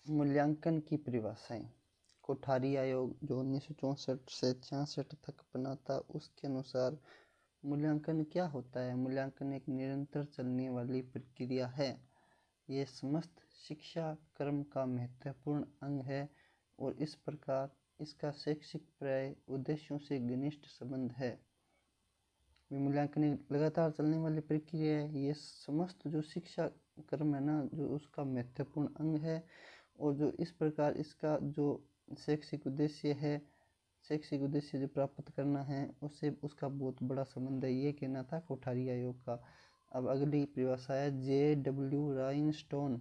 मूल्यांकन की परिभाषाएं। कोठारी आयोग जो 1964 से 66 तक बना था, उसके अनुसार मूल्यांकन क्या होता है। मूल्यांकन एक निरंतर चलने वाली प्रक्रिया है। ये समस्त शिक्षा क्रम का महत्वपूर्ण अंग है और इस प्रकार इसका शैक्षिक पर्याय उद्देश्यों से घनिष्ठ संबंध है। मूल्यांकन एक लगातार चलने वाली प्रक्रिया है। ये समस्त जो शिक्षा क्रम है ना, जो उसका महत्वपूर्ण अंग है और जो इस प्रकार इसका जो शैक्षिक उद्देश्य है, शैक्षिक उद्देश्य जो प्राप्त करना है, उससे उसका बहुत बड़ा संबंध है। ये कहना था कोठारी आयोग का। अब अगली परिभाषा है J.W.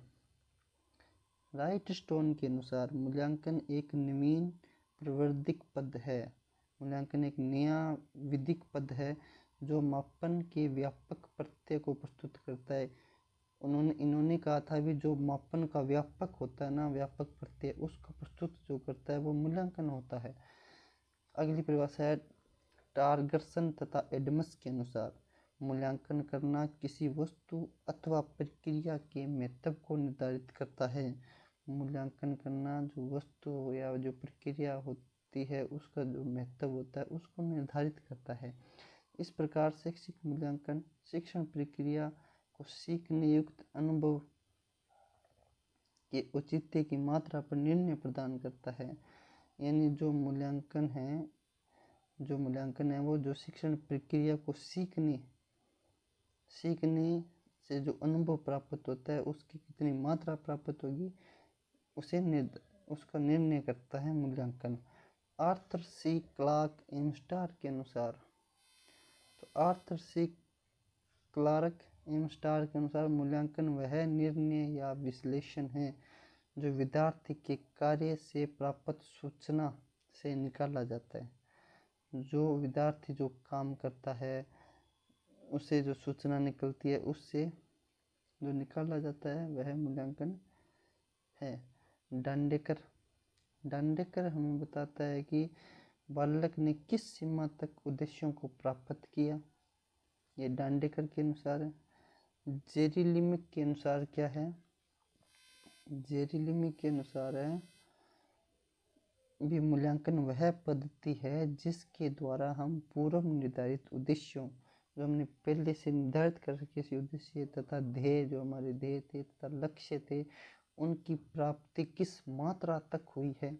राइटस्टोन के अनुसार मूल्यांकन एक नवीन प्राविधिक पद है। मूल्यांकन एक नया विधिक पद है जो मापन के व्यापक प्रत्यय को प्रस्तुत करता है। इन्होंने कहा था भी जो मापन का व्यापक होता है ना, व्यापक प्रत्यय, उसका प्रस्तुत जो करता है वो मूल्यांकन होता है। अगली परिभाषा है टार्गर्सन तथा एडम्स के अनुसार मूल्यांकन करना किसी वस्तु अथवा प्रक्रिया के महत्व को निर्धारित करता है। मूल्यांकन करना जो वस्तु या जो प्रक्रिया होती है उसका जो महत्व होता है उसको निर्धारित करता है। इस प्रकार शैक्षिक मूल्यांकन शिक्षण प्रक्रिया को सीखने युक्त अनुभव के औचित्य की मात्रा पर निर्णय प्रदान करता है। यानी जो मूल्यांकन है वो जो शिक्षण प्रक्रिया को सीखने से जो अनुभव प्राप्त होता है उसकी कितनी मात्रा प्राप्त होगी उसका निर्णय करता है मूल्यांकन। आर्थर सी क्लार्क एमस्टार के अनुसार, तो आर्थर सी क्लार्क एमस्टार के अनुसार मूल्यांकन वह निर्णय या विश्लेषण है जो विद्यार्थी के कार्य से प्राप्त सूचना से निकाला जाता है। जो विद्यार्थी जो काम करता है उससे जो सूचना निकलती है, उससे जो निकाला जाता है वह मूल्यांकन है। डांडेकर हमें बताता है कि बालक ने किस सीमा तक उद्देश्यों को प्राप्त किया। ये डांडेकर के अनुसार है। जेरीलिमिक के अनुसार क्या है? जेरीलिमिक के अनुसार है भी मूल्यांकन वह पद्धति है जिसके द्वारा हम पूर्व निर्धारित उद्देश्यों जो हमने पहले से निर्धारित कर रखे किसी उद्देश्य तथा ध्येय, जो हमारे ध्येय थे तथा लक्ष्य थे, उनकी प्राप्ति किस मात्रा तक हुई है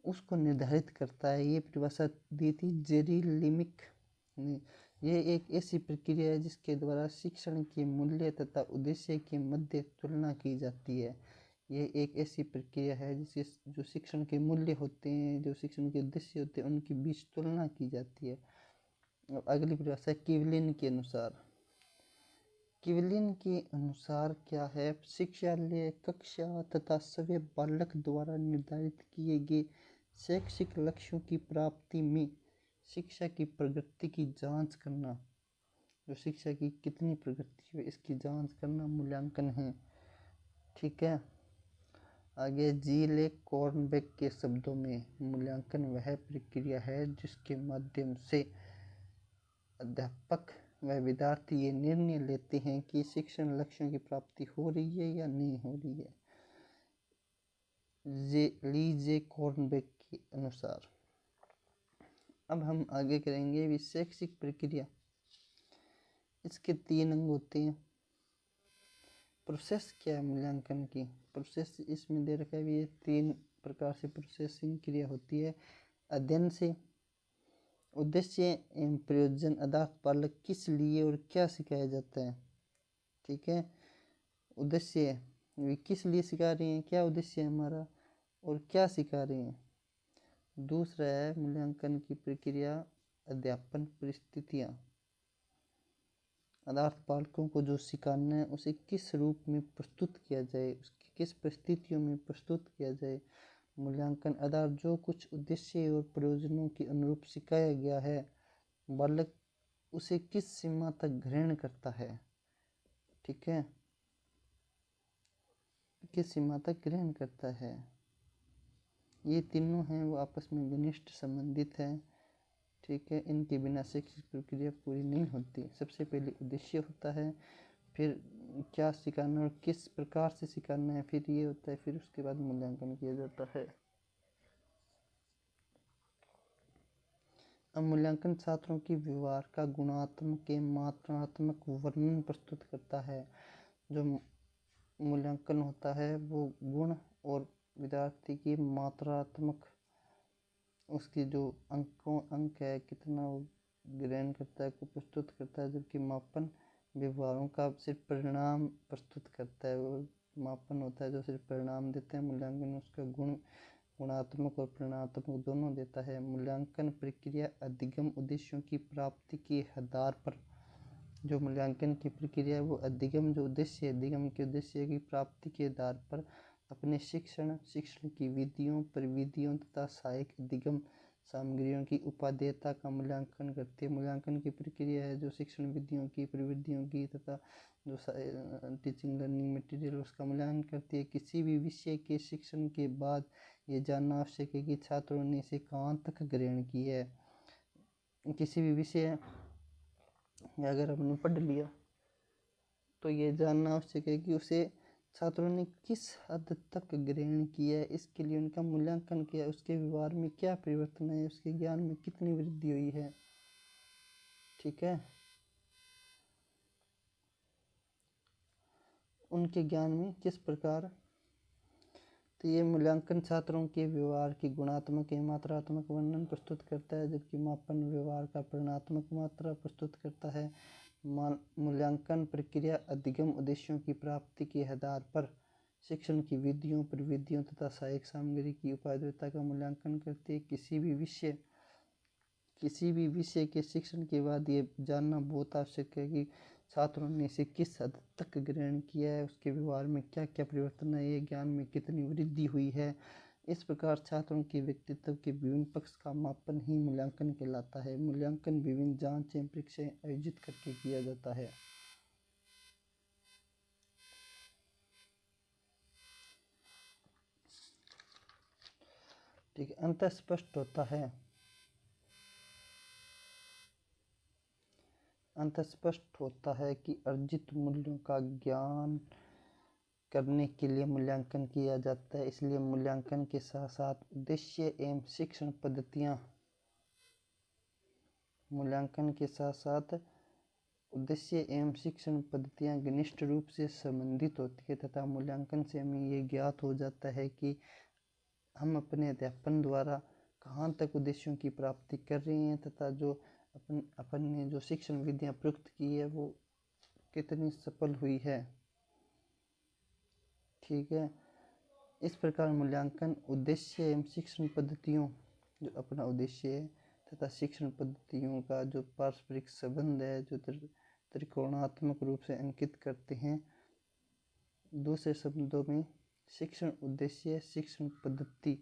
उसको निर्धारित करता है। ये परिभाषा दी थी जेरीलिमिक ने। ये एक ऐसी प्रक्रिया है जिसके द्वारा शिक्षण के मूल्य तथा उद्देश्य के मध्य तुलना की जाती है। ये एक ऐसी प्रक्रिया है जिससे जो शिक्षण के मूल्य होते हैं, जो शिक्षण के उद्देश्य होते हैं, उनके बीच तुलना की जाती है। अगली परिभाषा किवलिन के अनुसार। किवलिन के अनुसार क्या है? शिक्षालय, कक्षा तथा सभी बालक द्वारा निर्धारित किए गए शैक्षिक लक्ष्यों की प्राप्ति में शिक्षा की प्रगति की जांच करना, जो शिक्षा की कितनी प्रगति है इसकी जांच करना मूल्यांकन है। ठीक है। आगे जी.ले कॉर्नबेक के शब्दों में मूल्यांकन वह प्रक्रिया है जिसके माध्यम से अध्यापक व विद्यार्थी ये निर्णय लेते हैं कि शिक्षण लक्ष्यों की प्राप्ति हो रही है या नहीं हो रही है। ली.जे. कॉर्नबेक के अनुसार। अब हम आगे करेंगे भी शैक्षिक प्रक्रिया। इसके 3 अंग होते हैं। प्रोसेस क्या है मूल्यांकन की? प्रोसेस इसमें दे रखा है भी ये 3 प्रकार से प्रोसेसिंग क्रिया होती है। अध्ययन से, उद्देश्य एवं प्रयोजन, आधार बालक किस लिए और क्या सिखाया जाता है। ठीक है। उद्देश्य वे किस लिए सिखा रहे हैं, क्या उद्देश्य है हमारा और क्या सिखा रहे हैं। दूसरा है मूल्यांकन की प्रक्रिया अध्यापन परिस्थितियाँ, अर्थात बालकों को जो सिखाना है उसे किस रूप में प्रस्तुत किया जाए, उसकी किस परिस्थितियों में प्रस्तुत किया जाए। मूल्यांकन आधार जो कुछ उद्देश्य और प्रयोजनों के अनुरूप सिखाया गया है, बालक उसे किस सीमा तक ग्रहण करता है। ठीक है, किस सीमा तक ग्रहण करता है। ये तीनों हैं वो आपस में घनिष्ठ संबंधित हैं। ठीक है, इनके बिना शैक्षिक प्रक्रिया पूरी नहीं होती। सबसे पहले उद्देश्य होता है, फिर क्या सिखाना और किस प्रकार से सिखाना है, फिर ये होता है, फिर उसके बाद मूल्यांकन किया जाता है। अब मूल्यांकन छात्रों की व्यवहार का गुणात्मक एवं मात्रात्मक वर्णन प्रस्तुत करता है। जो मूल्यांकन होता है वो गुण और विद्यार्थी की मात्रात्मक, उसकी जो अंक है कितना वो ग्रहण करता है को प्रस्तुत करता है, जबकि मापन व्यवहारों का सिर्फ परिणाम प्रस्तुत करता है। वो मापन होता है जो सिर्फ परिणाम देते हैं, मूल्यांकन उसका गुणात्मक और परिणात्मक दोनों देता है। मूल्यांकन प्रक्रिया अधिगम उद्देश्यों की प्राप्ति के आधार पर, जो मूल्यांकन की प्रक्रिया है वो अधिगम जो उद्देश्य है, अधिगम के उद्देश्य की प्राप्ति के आधार पर अपने शिक्षण की विधियों, प्रविधियों तथा सहायक अधिगम सामग्रियों की उपादेयता का मूल्यांकन करती है। मूल्यांकन की प्रक्रिया है जो शिक्षण विधियों की, प्रविधियों की तथा जो टीचिंग लर्निंग मटेरियल उसका मूल्यांकन करती है। किसी भी विषय के शिक्षण के बाद ये जानना आवश्यक है कि छात्रों ने इसे कहाँ तक ग्रहण किया है। किसी भी विषय अगर हमने पढ़ लिया तो ये जानना आवश्यक है कि उसे छात्रों ने किस हद तक ग्रहण किया है, इसके लिए उनका मूल्यांकन किया, उसके व्यवहार में क्या परिवर्तन है, उसके ज्ञान में कितनी वृद्धि हुई है। ठीक है, उनके ज्ञान में किस प्रकार। तो ये मूल्यांकन छात्रों के व्यवहार की गुणात्मक एवं मात्रात्मक वर्णन प्रस्तुत करता है, जबकि मापन व्यवहार का परिणात्मक मात्रा प्रस्तुत करता है। मूल्यांकन प्रक्रिया अधिगम उद्देश्यों की प्राप्ति के आधार पर शिक्षण की विधियों, प्रविधियों तथा सहायक सामग्री की उपादेयता का मूल्यांकन करती है। किसी भी विषय के शिक्षण के बाद ये जानना बहुत आवश्यक है कि छात्रों ने इसे किस हद तक ग्रहण किया है, उसके व्यवहार में क्या क्या परिवर्तन है, ये ज्ञान में कितनी वृद्धि हुई है। इस प्रकार छात्रों के व्यक्तित्व के विभिन्न पक्ष का मापन ही मूल्यांकन कहलाता है। मूल्यांकन विभिन्न जांच एवं परीक्षाएं आयोजित करके किया जाता है। ठीक है, अंतः स्पष्ट होता है, अंतः स्पष्ट होता है कि अर्जित मूल्यों का ज्ञान करने के लिए मूल्यांकन किया जाता है। इसलिए मूल्यांकन के साथ साथ उद्देश्य एवं शिक्षण पद्धतियाँ, मूल्यांकन के साथ साथ उद्देश्य एवं शिक्षण पद्धतियाँ घनिष्ठ रूप से संबंधित होती है तथा मूल्यांकन से हमें ये ज्ञात हो जाता है कि हम अपने अध्यापन द्वारा कहाँ तक उद्देश्यों की प्राप्ति कर रहे हैं तथा जो अपन ने जो शिक्षण विधियाँ प्रयुक्त की है वो कितनी सफल हुई है। ठीक है, इस प्रकार मूल्यांकन उद्देश्य एवं शिक्षण पद्धतियों, जो अपना उद्देश्य है तथा शिक्षण पद्धतियों का जो पारस्परिक संबंध है, जो त्रिकोणात्मक रूप से अंकित करते हैं। दूसरे शब्दों में शिक्षण उद्देश्य, शिक्षण पद्धति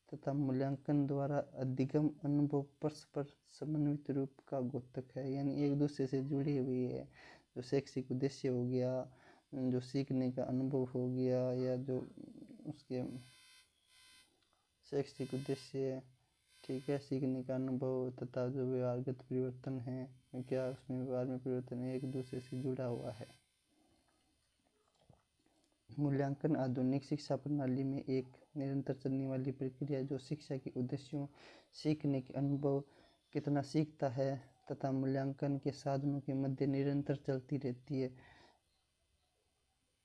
तथा मूल्यांकन द्वारा अधिगम अनुभव परस्पर समन्वित रूप का द्योतक है, यानी एक दूसरे से जुड़ी हुई है। जो शैक्षिक उद्देश्य हो गया, जो सीखने का अनुभव हो गया, या जो उसके शैक्षिक उद्देश्य, ठीक है, सीखने का अनुभव तथा जो व्यवहारगत परिवर्तन है, क्या उसमें व्यवहार में परिवर्तन है, एक दूसरे से जुड़ा हुआ है। मूल्यांकन आधुनिक शिक्षा प्रणाली में एक निरंतर चलने वाली प्रक्रिया जो शिक्षा के उद्देश्यों, सीखने के अनुभव, कितना सीखता है तथा मूल्यांकन के साधनों के मध्य निरंतर चलती रहती है।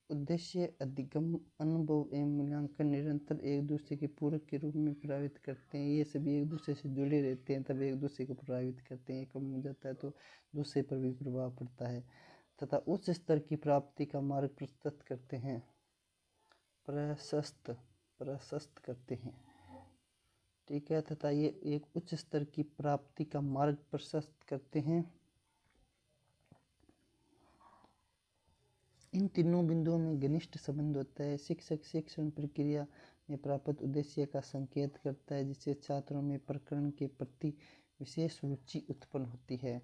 उद्देश्य, अधिगम, अनुभव एवं मूल्यांकन निरंतर एक दूसरे के पूरक के रूप में प्रभावित करते हैं। ये सभी एक दूसरे से जुड़े रहते हैं, तब एक दूसरे को प्रभावित करते हैं। कम हो जाता है तो दूसरे पर भी प्रभाव पड़ता है तथा उच्च स्तर की प्राप्ति का मार्ग प्रशस्त करते हैं, प्रशस्त करते हैं। ठीक है, तथा ये एक उच्च स्तर की प्राप्ति का मार्ग प्रशस्त करते हैं। इन तीनों बिंदुओं में घनिष्ठ संबंध होता है। शिक्षक शिक्षण प्रक्रिया में प्राप्त उद्देश्य का संकेत करता है, जिससे छात्रों में प्रकरण के प्रति विशेष रुचि उत्पन्न होती है।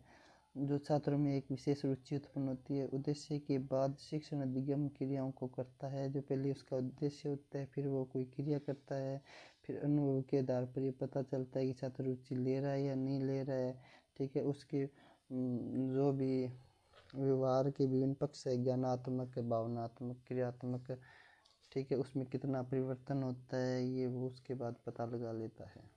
जो छात्रों में एक विशेष रुचि उत्पन्न होती है, उद्देश्य के बाद शिक्षण अधिगम क्रियाओं को करता है। जो पहले उसका उद्देश्य होता है, फिर वो कोई क्रिया करता है, फिर अनुभव के आधार पर ये पता चलता है कि छात्र रुचि ले रहा है या नहीं ले रहा है। ठीक है, उसके जो भी व्यवहार के विभिन्न पक्ष है, ज्ञानात्मक, भावनात्मक, क्रियात्मक, ठीक है, उसमें कितना परिवर्तन होता है ये वो उसके बाद पता लगा लेता है।